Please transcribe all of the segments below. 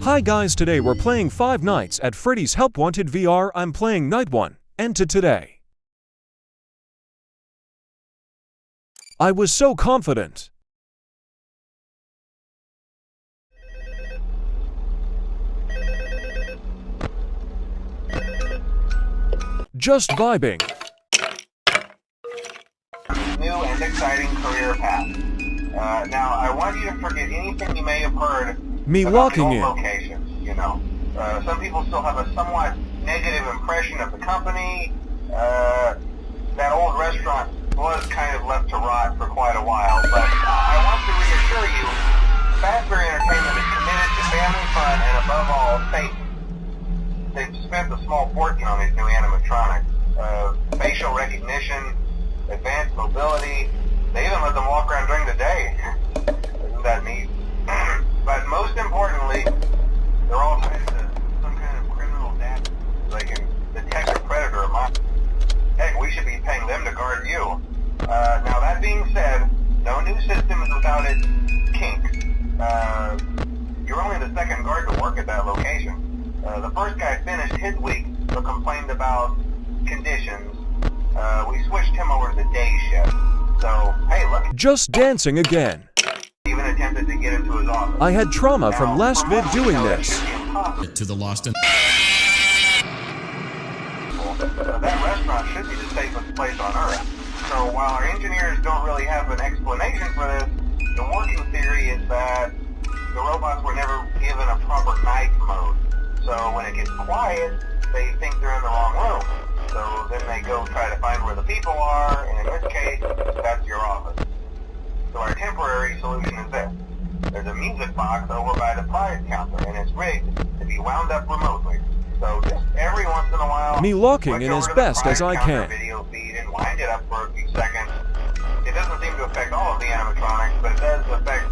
Hi guys, today we're playing Five Nights at Freddy's Help Wanted VR. I'm playing Night 1, and today I was so confident. Just vibing. New and exciting career path. Now, I want you to forget anything you may have heard Me about locking the in. old locations, you know. Some people still have a somewhat negative impression of the company. That old restaurant was kind of left to rot for quite a while, but I want to reassure you, Fazbear Entertainment is committed to family fun and above all, safety. They've spent a small fortune on these new animatronics. Facial recognition, advanced mobility, they even let them walk around during the day. Isn't that neat? But most importantly, they're all tied to some kind of criminal data so they can detect a predator of mine. Heck, we should be paying them to guard you. Now that being said, no new system is without its kinks. You're only the second guard to work at that location. The first guy finished his week but complained about conditions. We switched him over to the day shift. So, hey, look. Just dancing again. Even attempted to get into his office. I had trauma from last vid doing this. To the lost and That restaurant should be the safest place on Earth. So while our engineers don't really have an explanation for this, the working theory is that the robots were never given a proper night mode. So when it gets quiet, they think they're in the wrong room. So then they go try to find where the people are, and in this case, that's your office. So our temporary solution is this. There's a music box over by the prize counter, and it's rigged to be wound up remotely. So just every once in a while, Me locking switch in over as to the best as prize I counter can. video feed and wind it up for a few seconds. It doesn't seem to affect all of the animatronics, but it does affect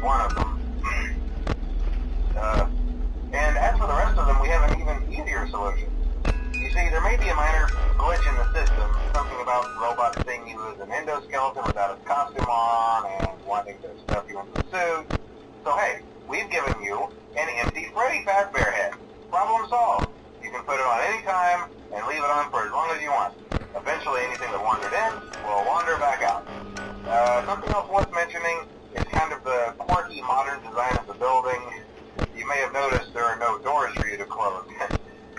one of them. And as for the rest of them, we have an even easier solution. You see, there may be a minor glitch in the system, something about robots seeing you as an endoskeleton without a costume on and wanting to stuff you into a suit. So hey, we've given you an empty Freddy Fazbear head. Problem solved. You can put it on any time and leave it on for as long as you want. Eventually anything that wandered in will wander back out. Something else worth mentioning is kind of the quirky modern design of the building. You may have noticed there are no doors for you to close.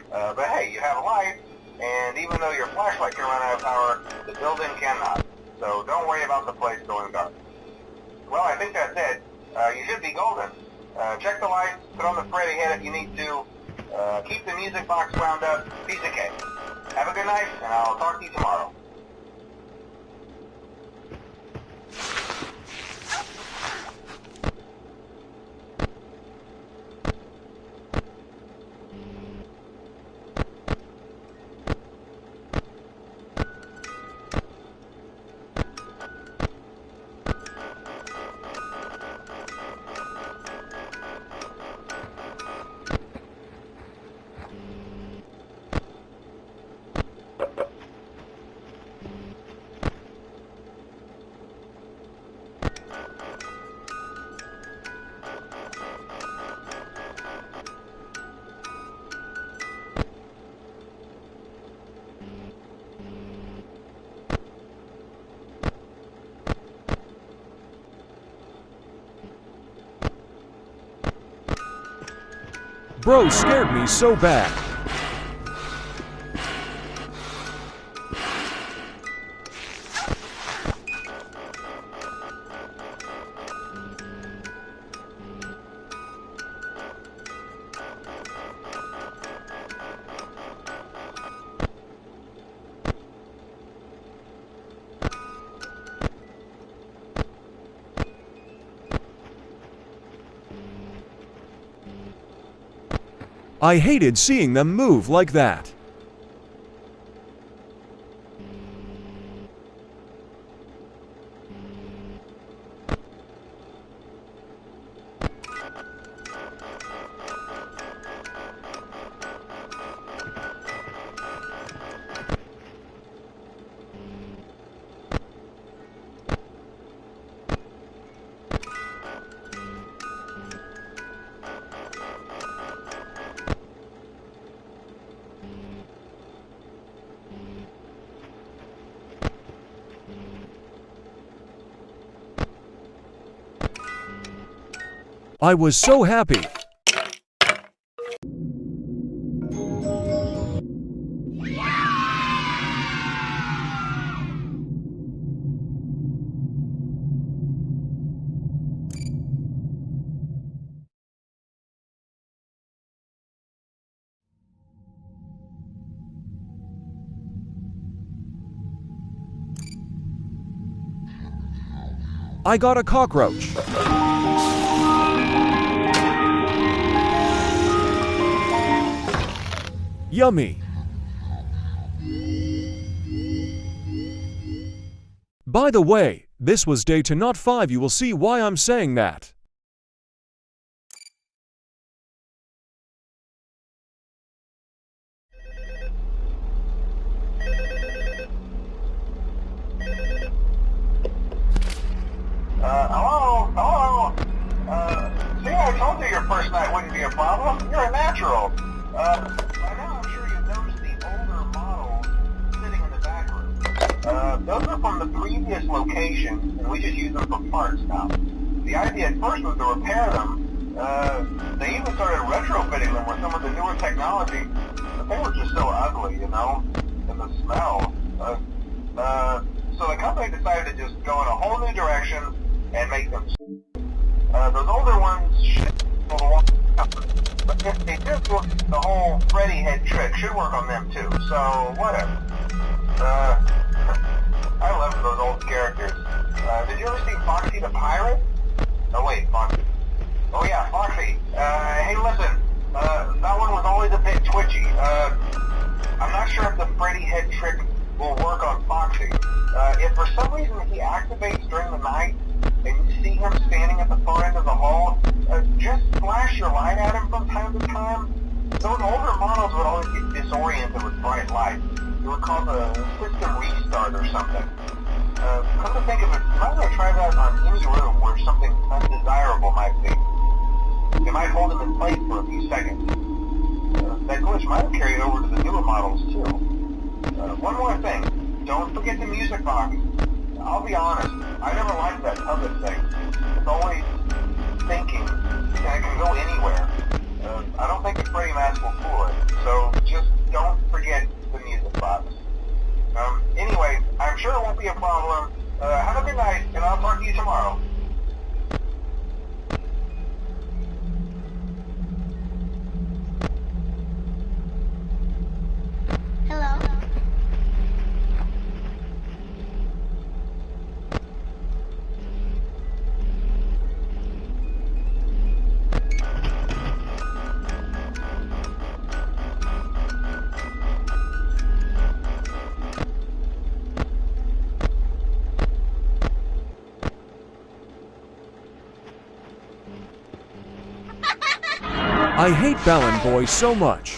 But hey, you have a light, and even though your flashlight can run out of power, the building cannot. So don't worry about the place going dark. Well, I think that's it. You should be golden. Check the lights, put on the Freddy head if you need to. Keep the music box wound up. Piece of cake. Have a good night, and I'll talk to you tomorrow. Bro scared me so bad. I hated seeing them move like that. I was so happy. I got a cockroach. Yummy. By the way, this was day 2 not 5. You will see why I'm saying that. Hello? See, I told you your first night wouldn't be a problem. You're a natural. By now I'm sure you've noticed the older models sitting in the back room. Those are from the previous location, and we just use them for parts now. The idea at first was to repair them. They even started retrofitting them with some of the newer technology, but they were just so ugly, you know, and the smell. So the company decided to just go in a whole new direction and make them. Those older ones should go the wall, but if they did work, the whole Freddy head trick should work on them too. So whatever. I love those old characters. Did you ever see Foxy the Pirate? Oh wait, Foxy. Oh yeah, Foxy. Hey listen, that one was always a bit twitchy. I'm not sure if the Freddy head trick will work on Foxy. If for some reason he activates during the night and you see him standing at the far end of the hall, just flash your light at him from time to time. Those older models would always get disoriented with bright light. It would cause a system restart or something. Come to think of it, you might want to try that on any room where something undesirable might be. It might hold him in place for a few seconds. That glitch might have carried over to the newer models too. One more thing. Don't forget the music box. I'll be honest, I never liked that puppet thing. It's always thinking, and it can go anywhere. I don't think the Freddy mask will fool it, so just don't forget the music box. Anyway, I'm sure it won't be a problem. Have a good night, and I'll talk to you tomorrow. Hello? I hate Balan Boy so much.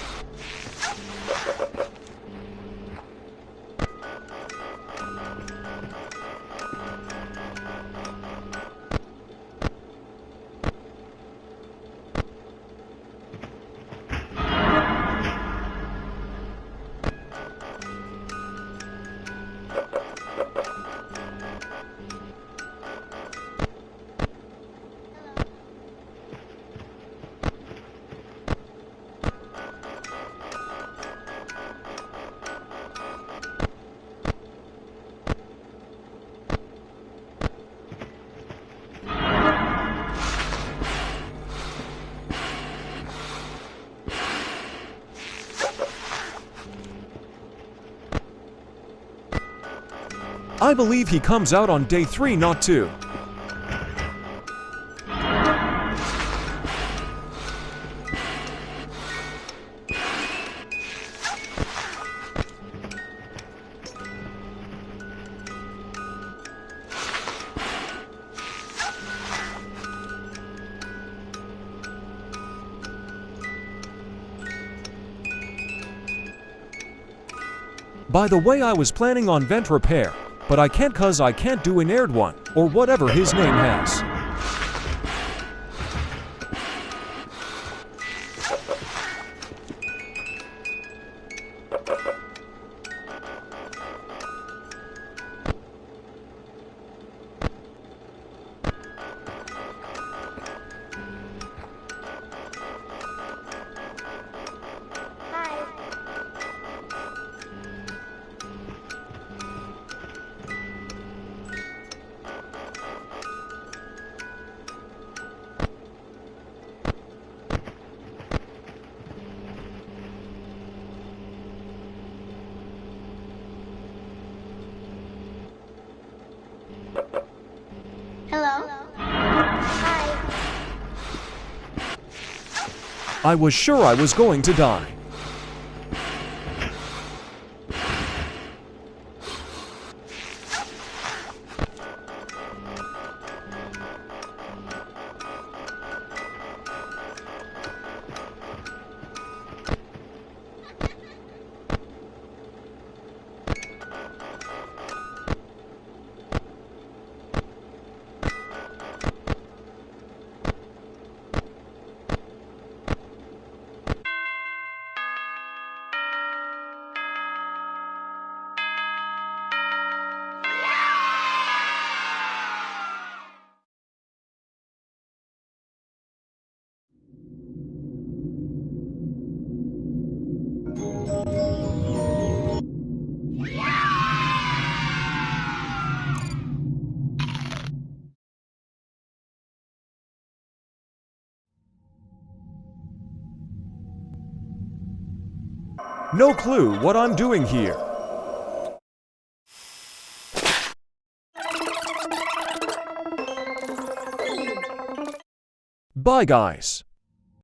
I believe he comes out on day 3, not 2. By the way, I was planning on vent repair, but I can't cause I can't do an aired one, or whatever his name has. Hello? Hi. I was sure I was going to die. No clue what I'm doing here. Bye, guys.